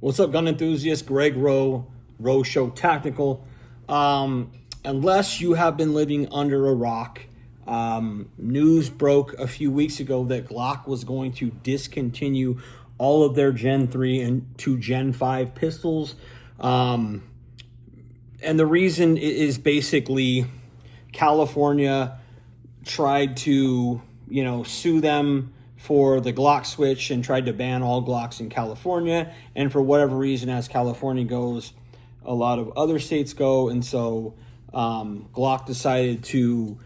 What's up, gun enthusiasts? Greg Rowe, Rowe Show Tactical. Unless you have been living under a rock, news broke a few weeks ago that Glock was going to discontinue all of their Gen 3 and to Gen 5 pistols. And the reason is basically California tried to, sue them for the Glock switch and tried to ban all Glocks in California. And for whatever reason, as California goes, a lot of other states go. And so Glock decided to,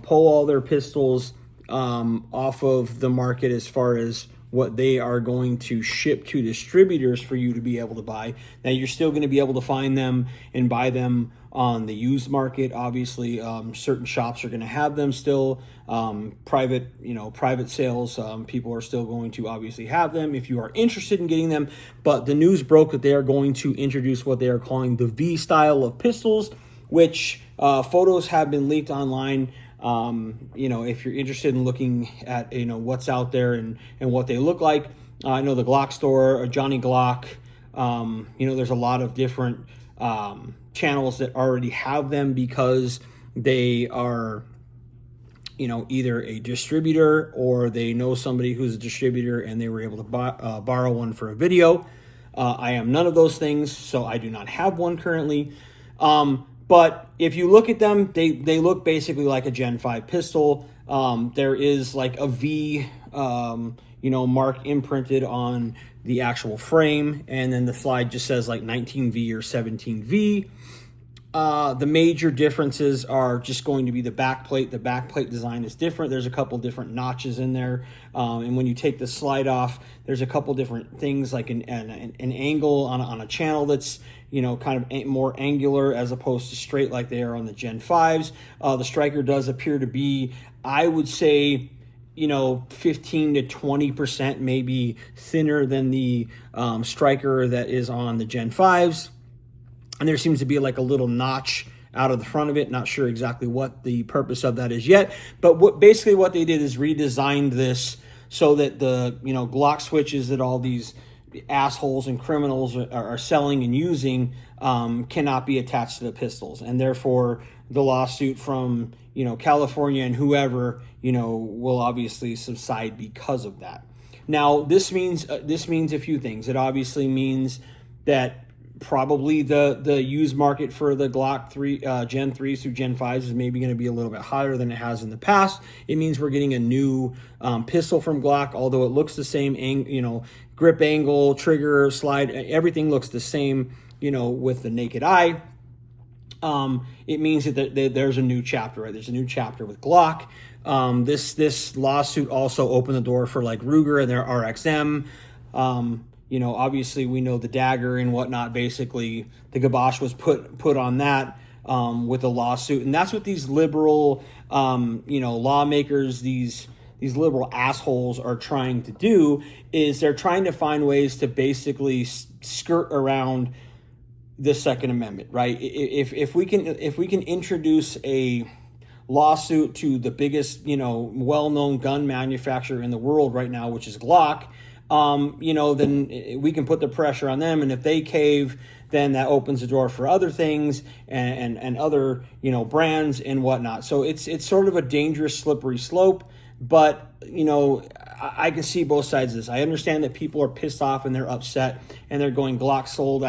pull all their pistols off of the market as far as what they are going to ship to distributors for you to be able to buy. Now, you're still going to be able to find them and buy them on the used market. Obviously, certain shops are going to have them still. Private sales, people are still going to obviously have them if you are interested in getting them. But the news broke that they are going to introduce what they are calling the V style of pistols, which photos have been leaked online. If you're interested in looking at, what's out there and what they look like, I know the Glock store, Johnny Glock, there's a lot of different channels that already have them because they are, either a distributor or they know somebody who's a distributor and they were able to borrow one for a video. I am none of those things, so I do not have one currently. But if you look at them, they look basically like a Gen 5 pistol. There is like a V, mark imprinted on the actual frame. And then the slide just says like 19V or 17V. The major differences are just going to be the back plate. The back plate design is different. There's a couple different notches in there. And when you take the slide off, there's a couple different things like an angle on a channel that's, kind of more angular as opposed to straight like they are on the Gen 5s. The striker does appear to be, I would say, 15 to 20% maybe thinner than the striker that is on the Gen 5s. And there seems to be like a little notch out of the front of it. Not sure exactly what the purpose of that is yet. But what they did is redesigned this so that the, Glock switches that all these assholes and criminals are selling and using cannot be attached to the pistols. And therefore, the lawsuit from, California and whoever, will obviously subside because of that. Now, this means a few things. It obviously means that probably the used market for the Glock 3 Gen 3s through Gen 5s is maybe going to be a little bit higher than it has in the past. It means we're getting a new pistol from Glock, although it looks the same, grip angle, trigger, slide, everything looks the same, with the naked eye. It means that there's a new chapter, right? There's a new chapter with Glock. This lawsuit also opened the door for like Ruger and their RXM. Obviously we know the dagger and whatnot, basically the kibosh was put on that with a lawsuit. And that's what these liberal, lawmakers, these liberal assholes are trying to do, is they're trying to find ways to basically skirt around the Second Amendment, right? If we can introduce a lawsuit to the biggest, well-known gun manufacturer in the world right now, which is Glock, then we can put the pressure on them. And if they cave, then that opens the door for other things and other, brands and whatnot. So it's sort of a dangerous, slippery slope. But, I can see both sides of this. I understand that people are pissed off and they're upset and they're going, Glock sold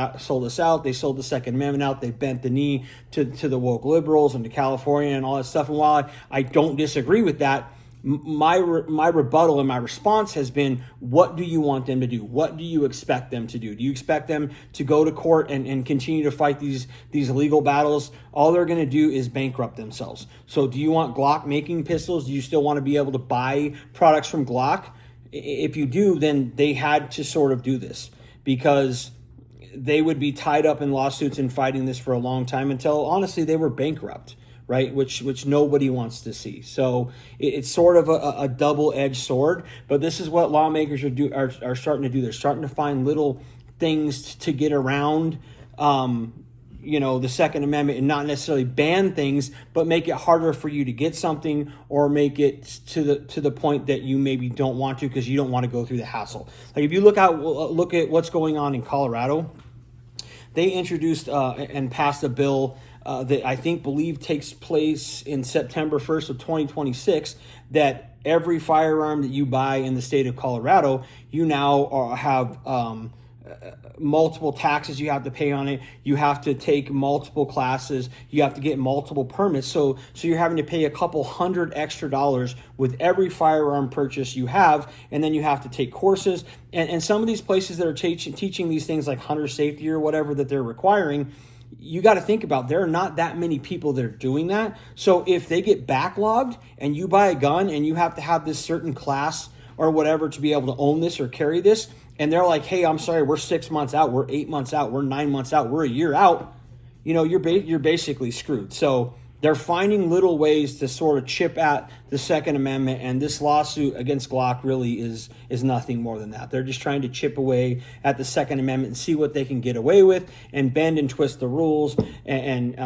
us out. They sold the Second Amendment out. They bent the knee to the woke liberals and to California and all that stuff. And while I don't disagree with that, my rebuttal and my response has been, what do you want them to do? What do you expect them to do? Do you expect them to go to court and continue to fight these legal battles? All they're going to do is bankrupt themselves. So do you want Glock making pistols? Do you still want to be able to buy products from Glock? If you do, then they had to sort of do this because they would be tied up in lawsuits and fighting this for a long time until, honestly, they were bankrupt. Right, which nobody wants to see. So it's sort of a double-edged sword. But this is what lawmakers are starting to do. They're starting to find little things to get around, the Second Amendment and not necessarily ban things, but make it harder for you to get something, or make it to the point that you maybe don't want to because you don't want to go through the hassle. Like if you look at what's going on in Colorado, they introduced and passed a bill that I believe takes place in September 1st of 2026, that every firearm that you buy in the state of Colorado, you now have multiple taxes you have to pay on it. You have to take multiple classes. You have to get multiple permits. So you're having to pay a couple $100 extra with every firearm purchase you have, and then you have to take courses. And some of these places that are teaching these things like hunter safety or whatever that they're requiring, you got to think about, there are not that many people that are doing that. So if they get backlogged and you buy a gun and you have to have this certain class or whatever to be able to own this or carry this, and they're like, hey, I'm sorry, we're 6 months out, we're 8 months out, we're 9 months out, we're a year out, you're basically screwed. So they're finding little ways to sort of chip at the Second Amendment, and this lawsuit against Glock really is nothing more than that. They're just trying to chip away at the Second Amendment and see what they can get away with, and bend and twist the rules, and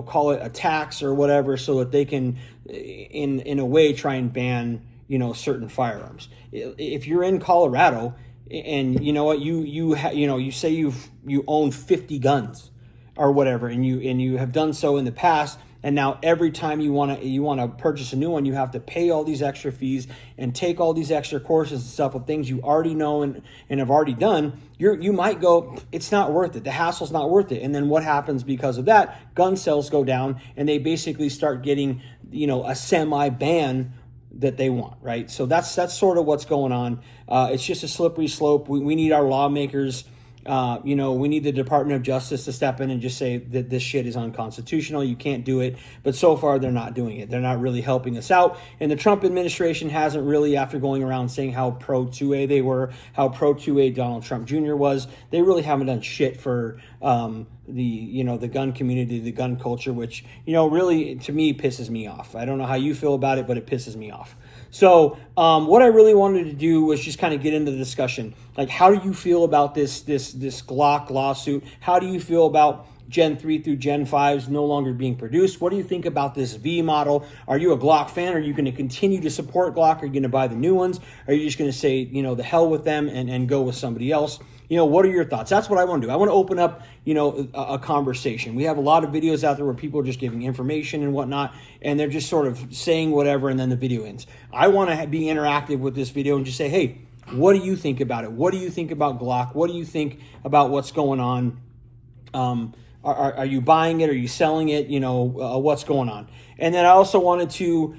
call it a tax or whatever, so that they can, in a way, try and ban certain firearms. If you're in Colorado, and you know what, you say you own 50 guns or whatever, and you have done so in the past, and now every time you want to purchase a new one, you have to pay all these extra fees and take all these extra courses and stuff of things you already know and have already done. You might go, it's not worth it. The hassle's not worth it. And then what happens because of that? Gun sales go down, and they basically start getting a semi-ban that they want, right? So that's sort of what's going on. It's just a slippery slope. We need our lawmakers, we need the Department of Justice to step in and just say that this shit is unconstitutional. You can't do it. But so far, they're not doing it. They're not really helping us out. And the Trump administration hasn't really, after going around saying how pro-2A they were, how pro-2A Donald Trump Jr. was, they really haven't done shit for the gun community, the gun culture, which, really, to me, pisses me off. I don't know how you feel about it, but it pisses me off. So what I really wanted to do was just kind of get into the discussion. Like, how do you feel about this Glock lawsuit? How do you feel about Gen 3 through Gen 5s no longer being produced? What do you think about this V model? Are you a Glock fan? Are you going to continue to support Glock? Are you going to buy the new ones? Are you just going to say, the hell with them and go with somebody else? What are your thoughts? That's what I want to do. I want to open up, a conversation. We have a lot of videos out there where people are just giving information and whatnot, and they're just sort of saying whatever, and then the video ends. I want to be interactive with this video and just say, hey, what do you think about it? What do you think about Glock? What do you think about what's going on? Are you buying it? Are you selling it? What's going on? And then I also wanted to,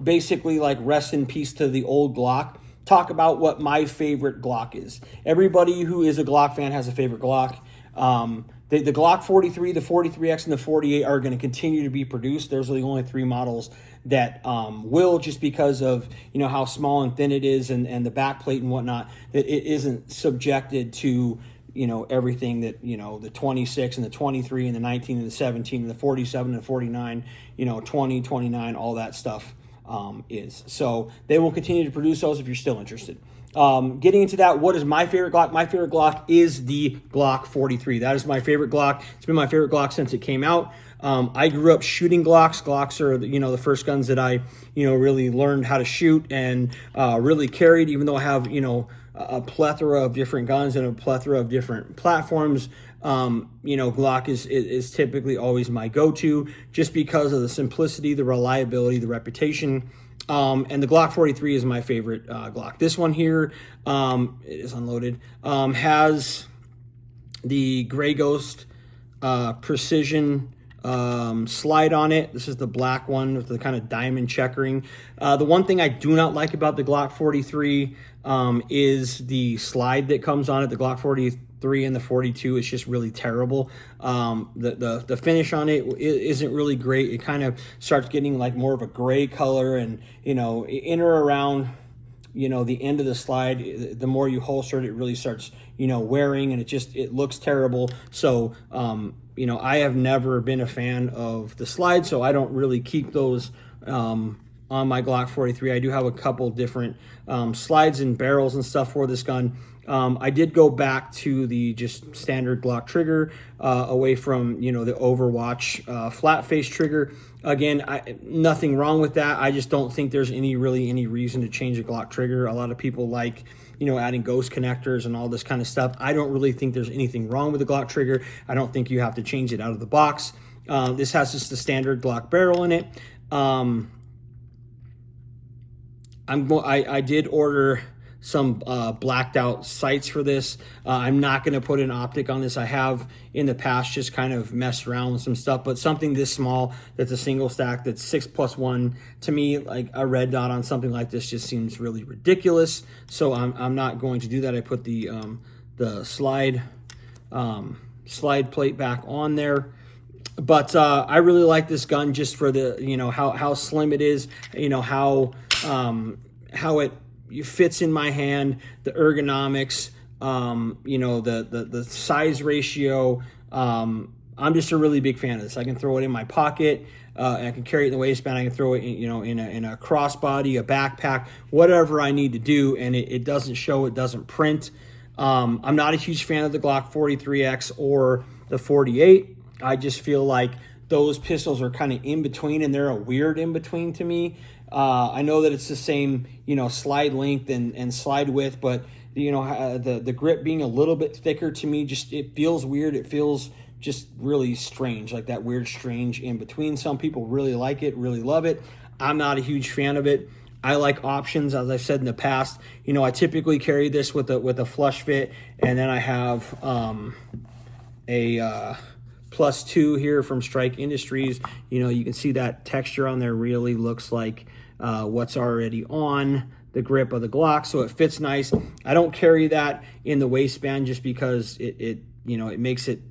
basically like rest in peace to the old Glock, talk about what my favorite Glock is. Everybody who is a Glock fan has a favorite Glock. The Glock 43, the 43X, and the 48 are going to continue to be produced. Those are the only three models that will, just because of how small and thin it is, and the backplate and whatnot, that it isn't subjected to everything that the 26 and the 23 and the 19 and the 17 and the 47 and the 49, 20, 29, all that stuff is. So they will continue to produce those if you're still interested. Getting into that, what is my favorite Glock? My favorite Glock is the Glock 43. That is my favorite Glock. It's been my favorite Glock since it came out. I grew up shooting Glocks. Glocks are, the first guns that I, really learned how to shoot and really carried, even though I have, a plethora of different guns and a plethora of different platforms. Glock is typically always my go-to, just because of the simplicity, the reliability, the reputation. And the Glock 43 is my favorite Glock. This one here, it is unloaded, has the Gray Ghost precision slide on it. This is the black one with the kind of diamond checkering. The one thing I do not like about the Glock 43 is the slide that comes on it. The Glock 43 and the 42 is just really terrible. The finish on it isn't really great. It kind of starts getting like more of a gray color, and in or around the end of the slide, the more you holster it, it really starts wearing, and it looks terrible. So I have never been a fan of the slide, so I don't really keep those on on my Glock 43. I do have a couple different slides and barrels and stuff for this gun. I did go back to the just standard Glock trigger, away from, the Overwatch flat face trigger. Again, nothing wrong with that. I just don't think there's any reason to change a Glock trigger. A lot of people like, adding ghost connectors and all this kind of stuff. I don't really think there's anything wrong with the Glock trigger. I don't think you have to change it out of the box. This has just the standard Glock barrel in it. I did order some blacked out sights for this. I'm not going to put an optic on this. I have in the past just kind of messed around with some stuff, but something this small that's a single stack that's 6+1, to me, like a red dot on something like this just seems really ridiculous. So I'm not going to do that. I put the slide plate back on there. But I really like this gun just for the, how slim it is, how it fits in my hand, the ergonomics, the size ratio. I'm just a really big fan of this. I can throw it in my pocket. I can carry it in the waistband. I can throw it in a crossbody, a backpack, whatever I need to do. And it doesn't show, it doesn't print. I'm not a huge fan of the Glock 43X or the 48. I just feel like those pistols are kind of in between, and they're a weird in between to me. I know that it's the same, slide length and slide width, but the grip being a little bit thicker to me, it feels weird. It feels just really strange, like that weird, strange in between. Some people really like it, really love it. I'm not a huge fan of it. I like options, as I've said in the past. I typically carry this with a flush fit, and then I have a +2 here from Strike Industries. You can see that texture on there really looks like what's already on the grip of the Glock, so it fits nice. I don't carry that in the waistband just because it makes it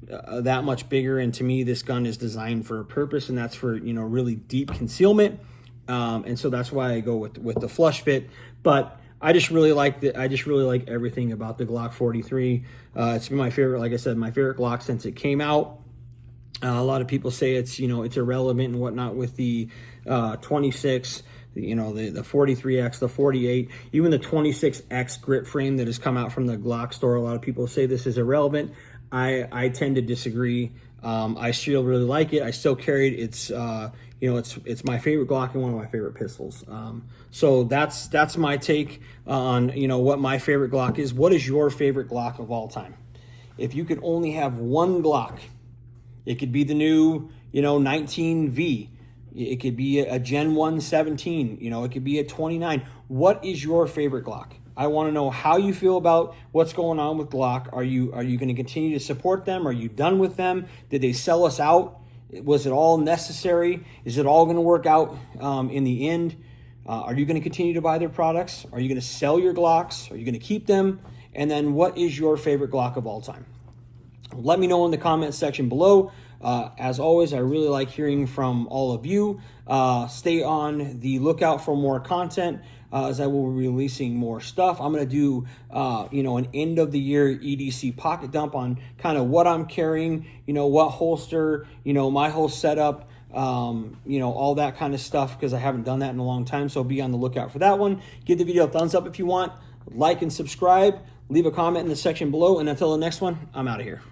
that much bigger, and to me this gun is designed for a purpose, and that's for really deep concealment, and so that's why I go with the flush fit. But I just really like everything about the Glock 43. It's been my favorite, like I said, my favorite Glock since it came out. A lot of people say it's it's irrelevant and whatnot with the 26, the 43X, the 48, even the 26X grip frame that has come out from the Glock store. A lot of people say this is irrelevant. I tend to disagree. I still really like it. I still carry it. It's it's my favorite Glock and one of my favorite pistols. So that's my take on what my favorite Glock is. What is your favorite Glock of all time? If you could only have one Glock, it could be the new 19V. It could be a Gen 1 17. It could be a 29. What is your favorite Glock? I want to know how you feel about what's going on with Glock. Are you going to continue to support them? Are you done with them? Did they sell us out? Was it all necessary? Is it all going to work out in the end? Are you going to continue to buy their products? Are you going to sell your Glocks? Are you going to keep them? And then what is your favorite Glock of all time? Let me know in the comment section below. As always, I really like hearing from all of you. Stay on the lookout for more content as I will be releasing more stuff. I'm going to do, an end of the year EDC pocket dump on kind of what I'm carrying, what holster, my whole setup, all that kind of stuff, because I haven't done that in a long time. So be on the lookout for that one. Give the video a thumbs up if you want, like and subscribe, leave a comment in the section below. And until the next one, I'm out of here.